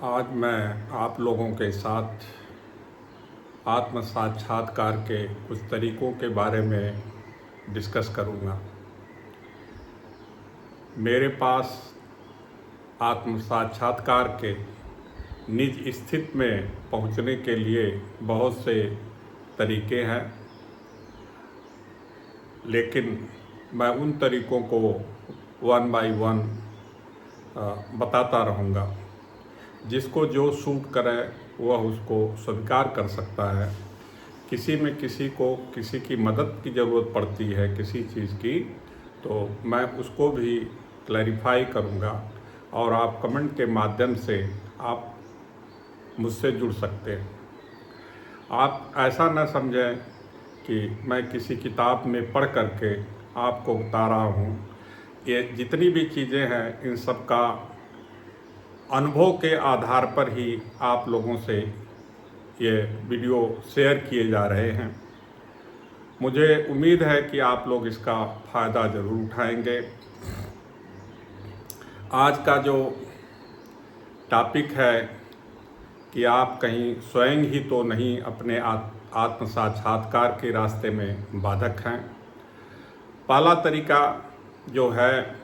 आज मैं आप लोगों के साथ आत्म साक्षात्कार के कुछ तरीकों के बारे में डिस्कस करूँगा। मेरे पास आत्म साक्षात्कार के निज स्थिति में पहुँचने के लिए बहुत से तरीके हैं, लेकिन मैं उन तरीकों को वन बाय वन बताता रहूँगा। जिसको जो सूट करे वह उसको स्वीकार कर सकता है। किसी में किसी को किसी की मदद की ज़रूरत पड़ती है किसी चीज़ की, तो मैं उसको भी क्लैरिफाई करूँगा और आप कमेंट के माध्यम से आप मुझसे जुड़ सकते हैं। आप ऐसा न समझें कि मैं किसी किताब में पढ़ करके आपको बता रहा हूँ। ये जितनी भी चीज़ें हैं इन सब का अनुभव के आधार पर ही आप लोगों से ये वीडियो शेयर किए जा रहे हैं। मुझे उम्मीद है कि आप लोग इसका फ़ायदा ज़रूर उठाएंगे। आज का जो टॉपिक है कि आप कहीं स्वयं ही तो नहीं अपने आत्म साक्षात्कार के रास्ते में बाधक हैं। पहला तरीका जो है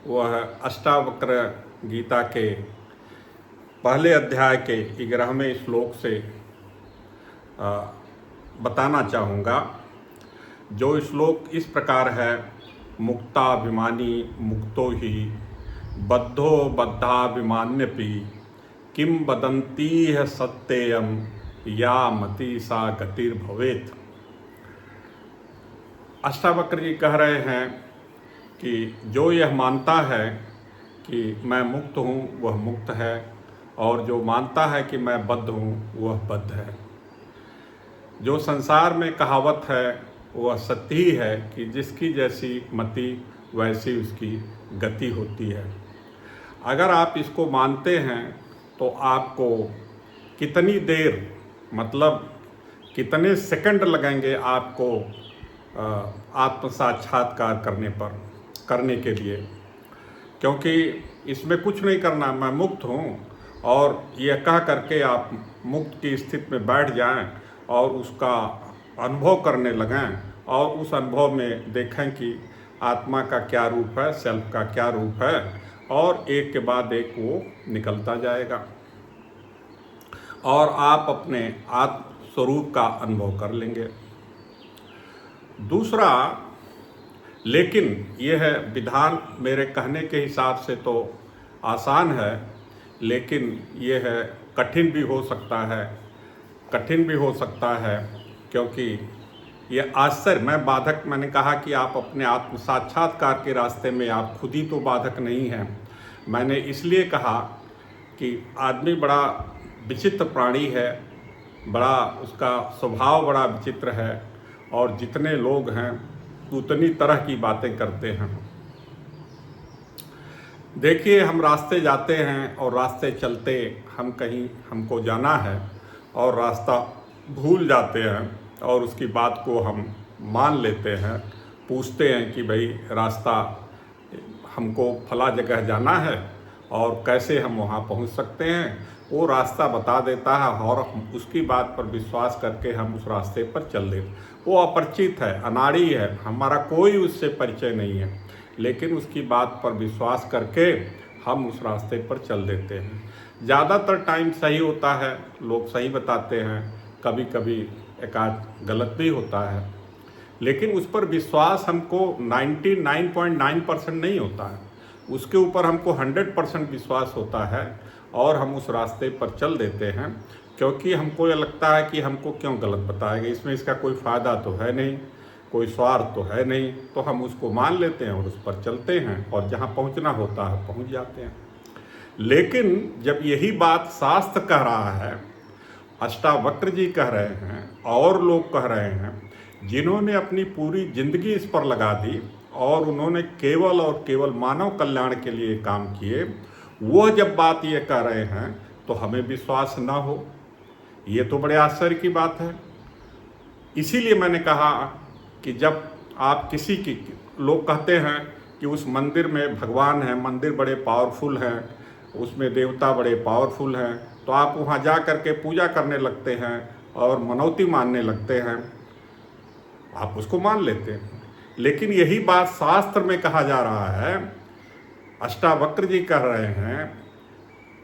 वह अष्टावक्र गीता के पहले अध्याय के 11वें श्लोक से बताना चाहूँगा। जो श्लोक इस प्रकार है, मुक्ताभिमानी मुक्तो ही बद्धो बद्धाभिमान्यपि किम वदन्ति है सत्यम या मति सा गतिर्भवेत्। अष्टावक्र जी कह रहे हैं कि जो यह मानता है कि मैं मुक्त हूँ वह मुक्त है, और जो मानता है कि मैं बद्ध हूँ वह बद्ध है। जो संसार में कहावत है वह सत्य ही है कि जिसकी जैसी मति वैसी उसकी गति होती है। अगर आप इसको मानते हैं तो आपको कितनी देर, मतलब कितने सेकंड लगेंगे आपको आत्म साक्षात्कार करने के लिए, क्योंकि इसमें कुछ नहीं करना। मैं मुक्त हूँ और यह कह करके आप मुक्त की स्थिति में बैठ जाएं और उसका अनुभव करने लगें और उस अनुभव में देखें कि आत्मा का क्या रूप है, सेल्फ का क्या रूप है, और एक के बाद एक वो निकलता जाएगा और आप अपने आत्म स्वरूप का अनुभव कर लेंगे। दूसरा, लेकिन यह विधान मेरे कहने के हिसाब से तो आसान है, लेकिन यह कठिन भी हो सकता है, क्योंकि यह आश्चर्य, मैंने कहा कि आप अपने आत्म साक्षात्कार के रास्ते में आप खुद ही तो बाधक नहीं हैं। मैंने इसलिए कहा कि आदमी बड़ा विचित्र प्राणी है, बड़ा उसका स्वभाव बड़ा विचित्र है, और जितने लोग हैं उतनी तरह की बातें करते हैं। देखिए, हम रास्ते जाते हैं और रास्ते चलते हम कहीं हमको जाना है और रास्ता भूल जाते हैं और उसकी बात को हम मान लेते हैं। पूछते हैं कि भाई रास्ता, हमको फला जगह जाना है और कैसे हम वहाँ पहुँच सकते हैं। वो रास्ता बता देता है और हम उसकी बात पर विश्वास करके हम उस रास्ते पर चल देते। वो अपरिचित है, अनाड़ी है, हमारा कोई उससे परिचय नहीं है, लेकिन उसकी बात पर विश्वास करके हम उस रास्ते पर चल देते हैं। ज़्यादातर टाइम सही होता है, लोग सही बताते हैं, कभी कभी एकाध गलत भी होता है, लेकिन उस पर विश्वास हमको 99.9% नहीं होता है। उसके ऊपर हमको 100% विश्वास होता है और हम उस रास्ते पर चल देते हैं, क्योंकि हमको ये लगता है कि हमको क्यों गलत बताएगा, इसमें इसका कोई फ़ायदा तो है नहीं, कोई स्वार्थ तो है नहीं, तो हम उसको मान लेते हैं और उस पर चलते हैं और जहाँ पहुँचना होता है पहुँच जाते हैं। लेकिन जब यही बात शास्त्र कह रहा है, अष्टावक्र जी कह रहे हैं और लोग कह रहे हैं, जिन्होंने अपनी पूरी जिंदगी इस पर लगा दी और उन्होंने केवल और केवल मानव कल्याण के लिए काम किए, वह जब बात ये कह रहे हैं तो हमें विश्वास ना हो, ये तो बड़े आश्चर्य की बात है। इसीलिए मैंने कहा कि जब आप किसी की, लोग कहते हैं कि उस मंदिर में भगवान हैं, मंदिर बड़े पावरफुल हैं, उसमें देवता बड़े पावरफुल हैं, तो आप वहाँ जा कर के पूजा करने लगते हैं और मनौती मानने लगते हैं, आप उसको मान लेते हैं। लेकिन यही बात शास्त्र में कहा जा रहा है, अष्टावक्र जी कह रहे हैं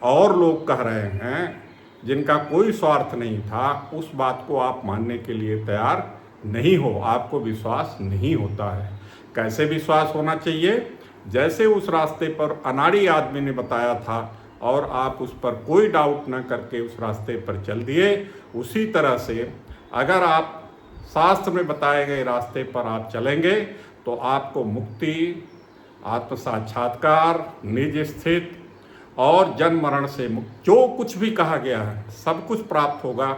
और लोग कह रहे हैं जिनका कोई स्वार्थ नहीं था, उस बात को आप मानने के लिए तैयार नहीं हो, आपको विश्वास नहीं होता है। कैसे विश्वास होना चाहिए? जैसे उस रास्ते पर अनाड़ी आदमी ने बताया था और आप उस पर कोई डाउट न करके उस रास्ते पर चल दिए, उसी तरह से अगर आप शास्त्र में बताए गए रास्ते पर आप चलेंगे तो आपको मुक्ति, आत्म साक्षात्कार, निज स्थित और जन्म मरण से मुक्त, जो कुछ भी कहा गया है सब कुछ प्राप्त होगा,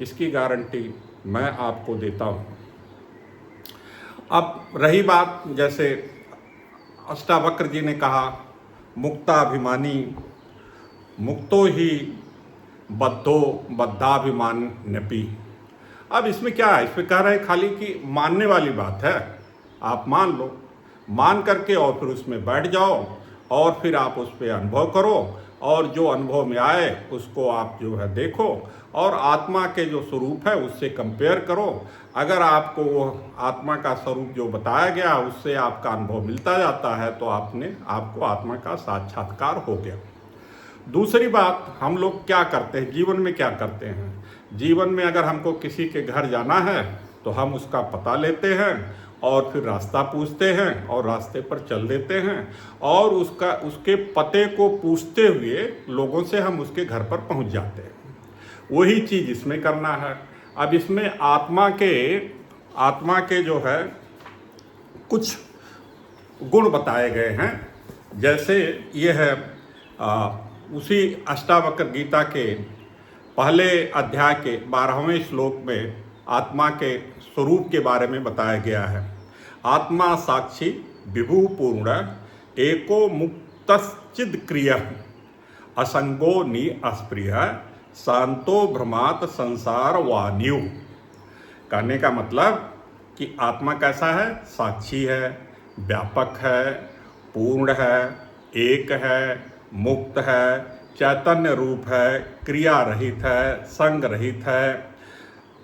इसकी गारंटी मैं आपको देता हूँ। अब रही बात, जैसे अष्टावक्र जी ने कहा, मुक्ताभिमानी मुक्तो ही बद्धो बद्धाभिमान्यपि। अब इसमें क्या है? इसमें कह रहे हैं खाली कि मानने वाली बात है, आप मान लो, मान करके और फिर उसमें बैठ जाओ और फिर आप उस पर अनुभव करो और जो अनुभव में आए उसको आप जो है देखो और आत्मा के जो स्वरूप है उससे कंपेयर करो। अगर आपको वो आत्मा का स्वरूप जो बताया गया उससे आपका अनुभव मिलता जाता है तो आपको आत्मा का साक्षात्कार हो गया। दूसरी बात, हम लोग क्या करते हैं जीवन में? क्या करते हैं जीवन में? अगर हमको किसी के घर जाना है तो हम उसका पता लेते हैं और फिर रास्ता पूछते हैं और रास्ते पर चल देते हैं और उसके पते को पूछते हुए लोगों से हम उसके घर पर पहुंच जाते हैं। वही चीज़ इसमें करना है। अब इसमें आत्मा के जो है कुछ गुण बताए गए हैं। जैसे ये है उसी अष्टावक्र गीता के पहले अध्याय के 12वें श्लोक में आत्मा के स्वरूप के बारे में बताया गया है। आत्मा साक्षी विभु पूर्ण एको मुक्तश्चिद क्रिय असंगो नि अस्प्रिय शांतो भ्रमात संसार वान्यु। कहने का मतलब कि आत्मा कैसा है? साक्षी है, व्यापक है, पूर्ण है, एक है, मुक्त है, चैतन्य रूप है, क्रिया रहित है, संग रहित है,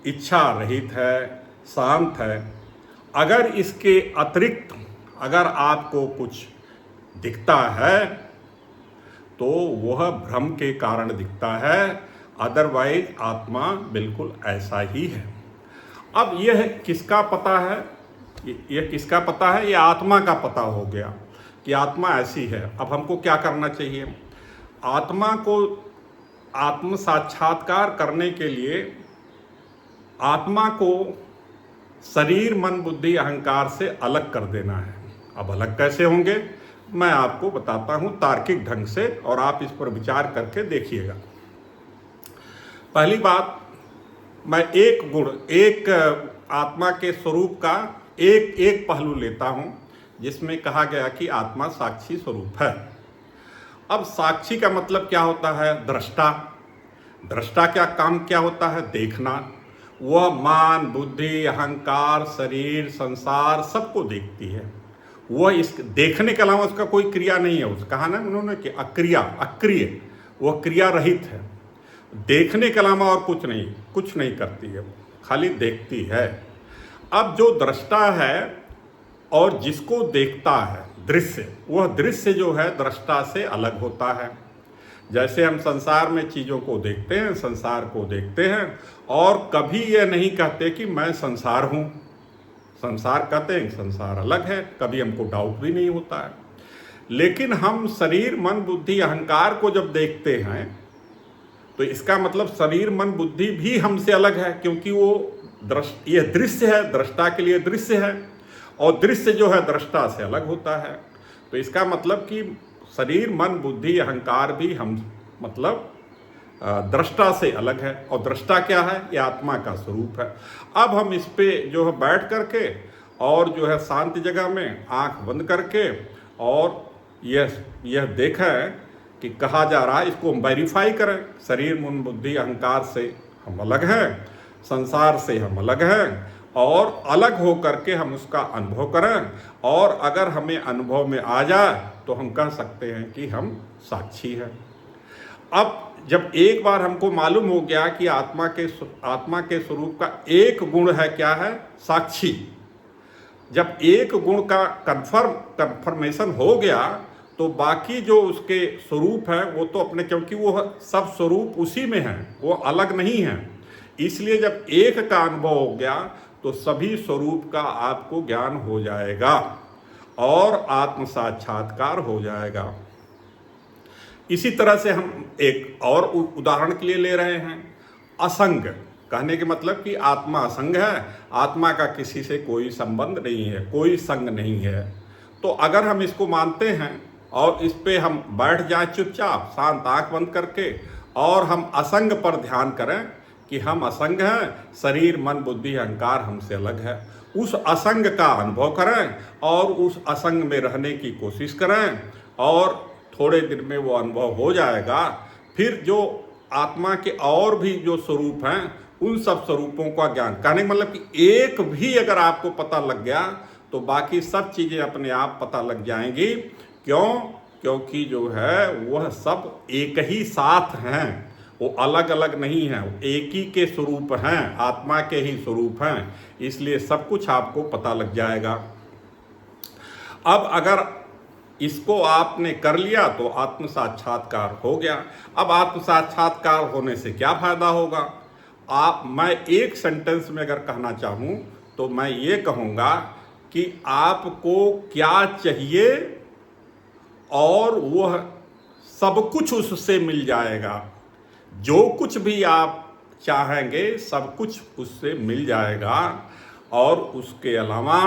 इच्छा रहित है, शांत है। अगर इसके अतिरिक्त अगर आपको कुछ दिखता है तो वह भ्रम के कारण दिखता है, अदरवाइज आत्मा बिल्कुल ऐसा ही है। अब यह किसका पता है? यह किसका पता है? यह आत्मा का पता हो गया कि आत्मा ऐसी है। अब हमको क्या करना चाहिए? आत्मा को आत्म साक्षात्कार करने के लिए आत्मा को शरीर, मन, बुद्धि, अहंकार से अलग कर देना है। अब अलग कैसे होंगे मैं आपको बताता हूँ तार्किक ढंग से, और आप इस पर विचार करके देखिएगा। पहली बात, मैं एक आत्मा के स्वरूप का एक पहलू लेता हूँ जिसमें कहा गया कि आत्मा साक्षी स्वरूप है। अब साक्षी का मतलब क्या होता है? दृष्टा। दृष्टा क्या काम क्या होता है? देखना। वह मान, बुद्धि, अहंकार, शरीर, संसार सबको देखती है। वह इस देखने के अलावा उसका कोई क्रिया नहीं है। उसका कहा ना उन्होंने कि अक्रिय, वह क्रिया रहित है। देखने के अलावा और कुछ नहीं करती है, खाली देखती है। अब जो दृष्टा है और जिसको देखता है दृश्य, वह दृश्य जो है दृष्टा से अलग होता है। जैसे हम संसार में चीज़ों को देखते हैं, संसार को देखते हैं और कभी यह नहीं कहते कि मैं संसार हूँ। संसार कहते हैं, संसार अलग है, कभी हमको डाउट भी नहीं होता है। लेकिन हम शरीर, मन, बुद्धि, अहंकार को जब देखते हैं तो इसका मतलब शरीर, मन, बुद्धि भी हमसे अलग है, क्योंकि वो यह दृश्य है, दृष्टा के लिए दृश्य है और दृश्य जो है दृष्टा से अलग होता है। तो इसका मतलब कि शरीर, मन, बुद्धि, अहंकार भी हम मतलब दृष्टा से अलग है। और दृष्टा क्या है? ये आत्मा का स्वरूप है। अब हम इस पे जो है बैठ करके और जो है शांत जगह में आंख बंद करके और यह देखें कि कहा जा रहा है, इसको हम वेरीफाई करें। शरीर, मन, बुद्धि, अहंकार से हम अलग हैं, संसार से हम अलग हैं और अलग हो करके हम उसका अनुभव करें। और अगर हमें अनुभव में आ जाए तो हम कह सकते हैं कि हम साक्षी हैं। अब जब एक बार हमको मालूम हो गया कि आत्मा के स्वरूप का एक गुण है, क्या है? साक्षी। जब एक गुण का कंफर्मेशन हो गया तो बाकी जो उसके स्वरूप है वो तो अपने, क्योंकि वो सब स्वरूप उसी में है, वो अलग नहीं है। इसलिए जब एक का अनुभव हो गया तो सभी स्वरूप का आपको ज्ञान हो जाएगा और आत्म साक्षात्कार हो जाएगा। इसी तरह से हम एक और उदाहरण के लिए ले रहे हैं, असंग। कहने के मतलब कि आत्मा असंग है, आत्मा का किसी से कोई संबंध नहीं है, कोई संग नहीं है। तो अगर हम इसको मानते हैं और इस पे हम बैठ जाएं चुपचाप शांत आंख बंद करके और हम असंग पर ध्यान करें कि हम असंग हैं, शरीर मन बुद्धि अहंकार हमसे अलग है, उस असंग का अनुभव करें और उस असंग में रहने की कोशिश करें और थोड़े दिन में वो अनुभव हो जाएगा। फिर जो आत्मा के और भी जो स्वरूप हैं उन सब स्वरूपों का ज्ञान, कहने का मतलब कि एक भी अगर आपको पता लग गया तो बाकी सब चीज़ें अपने आप पता लग जाएंगी। क्यों? क्योंकि जो है वह सब एक ही साथ हैं, वो अलग अलग नहीं हैं, एक ही के स्वरूप हैं, आत्मा के ही स्वरूप हैं, इसलिए सब कुछ आपको पता लग जाएगा। अब अगर इसको आपने कर लिया तो आत्म साक्षात्कार हो गया। अब आत्म साक्षात्कार होने से क्या फायदा होगा? मैं एक सेंटेंस में अगर कहना चाहूँ तो मैं ये कहूँगा कि आपको क्या चाहिए और वह सब कुछ उससे मिल जाएगा। जो कुछ भी आप चाहेंगे सब कुछ उससे मिल जाएगा और उसके अलावा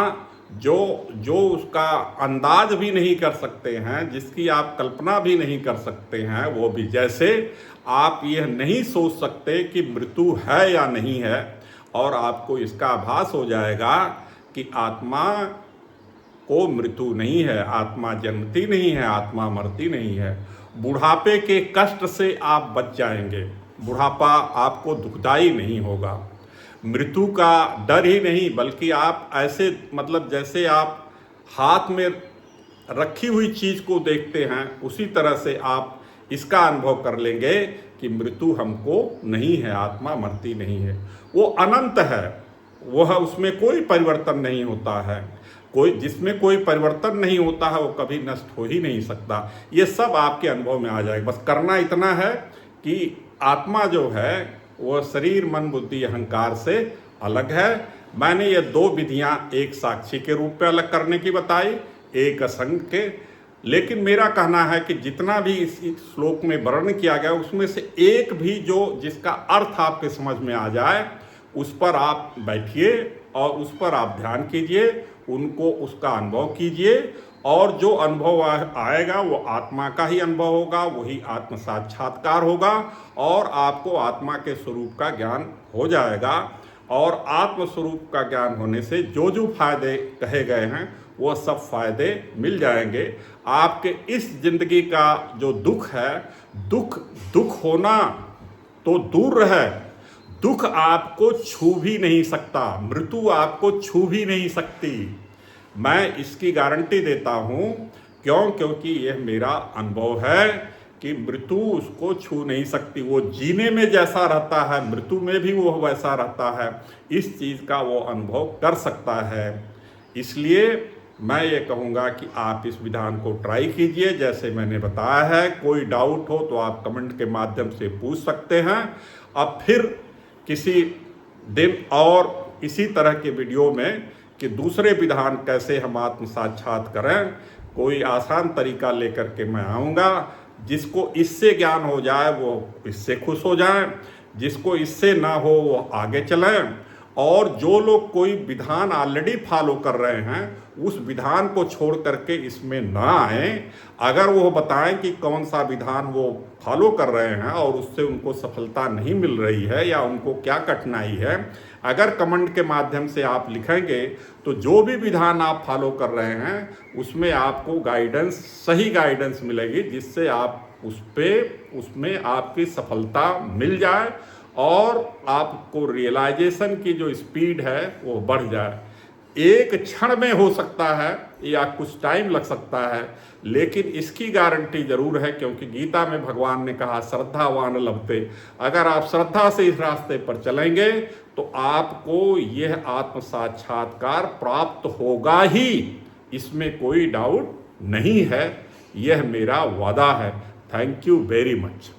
जो उसका अंदाज भी नहीं कर सकते हैं, जिसकी आप कल्पना भी नहीं कर सकते हैं, वो भी, जैसे आप यह नहीं सोच सकते कि मृत्यु है या नहीं है और आपको इसका आभास हो जाएगा कि आत्मा को मृत्यु नहीं है, आत्मा जन्मती नहीं है, आत्मा मरती नहीं है। बुढ़ापे के कष्ट से आप बच जाएंगे, बुढ़ापा आपको दुखदाई नहीं होगा, मृत्यु का डर ही नहीं, बल्कि आप ऐसे मतलब जैसे आप हाथ में रखी हुई चीज़ को देखते हैं उसी तरह से आप इसका अनुभव कर लेंगे कि मृत्यु हमको नहीं है, आत्मा मरती नहीं है, वो अनंत है, वह उसमें कोई परिवर्तन नहीं होता है। जिसमें कोई परिवर्तन नहीं होता है वो कभी नष्ट हो ही नहीं सकता। ये सब आपके अनुभव में आ जाएगा। बस करना इतना है कि आत्मा जो है वो शरीर मन बुद्धि अहंकार से अलग है। मैंने ये दो विधियां एक साक्षी के रूप में अलग करने की बताई, एक असंग के, लेकिन मेरा कहना है कि जितना भी इस श्लोक में वर्णन किया गया उसमें से एक भी जिसका अर्थ आपके समझ में आ जाए उस पर आप बैठिए और उस पर आप ध्यान कीजिए, उनको उसका अनुभव कीजिए और जो अनुभव आएगा वो आत्मा का ही अनुभव होगा, वही आत्म साक्षात्कार होगा और आपको आत्मा के स्वरूप का ज्ञान हो जाएगा। और आत्म स्वरूप का ज्ञान होने से जो फायदे कहे गए हैं वो सब फायदे मिल जाएंगे। आपके इस जिंदगी का जो दुख है, दुख होना तो दूर रहे, दुख आपको छू भी नहीं सकता, मृत्यु आपको छू भी नहीं सकती। मैं इसकी गारंटी देता हूँ। क्योंकि यह मेरा अनुभव है कि मृत्यु उसको छू नहीं सकती। वो जीने में जैसा रहता है मृत्यु में भी वो वैसा रहता है, इस चीज़ का वो अनुभव कर सकता है। इसलिए मैं ये कहूँगा कि आप इस विधान को ट्राई कीजिए जैसे मैंने बताया है। कोई डाउट हो तो आप कमेंट के माध्यम से पूछ सकते हैं। अब फिर किसी दिन और इसी तरह के वीडियो में कि दूसरे विधान कैसे हम आत्म साक्षात करें, कोई आसान तरीका लेकर के मैं आऊँगा। जिसको इससे ज्ञान हो जाए वो इससे खुश हो जाए, जिसको इससे ना हो वो आगे चलें। और जो लोग कोई विधान ऑलरेडी फॉलो कर रहे हैं उस विधान को छोड़ करके इसमें ना आए। अगर वो बताएं कि कौन सा विधान वो फॉलो कर रहे हैं और उससे उनको सफलता नहीं मिल रही है या उनको क्या कठिनाई है, अगर कमेंट के माध्यम से आप लिखेंगे तो जो भी विधान आप फॉलो कर रहे हैं उसमें आपको गाइडेंस, सही गाइडेंस मिलेगी जिससे आप उसमें आपकी सफलता मिल जाए और आपको रियलाइजेशन की जो स्पीड है वो बढ़ जाए। एक क्षण में हो सकता है, या कुछ टाइम लग सकता है, लेकिन इसकी गारंटी जरूर है, क्योंकि गीता में भगवान ने कहा श्रद्धावान लभते। अगर आप श्रद्धा से इस रास्ते पर चलेंगे तो आपको यह आत्म साक्षात्कार प्राप्त होगा ही, इसमें कोई डाउट नहीं है। यह मेरा वादा है। Thank you very much.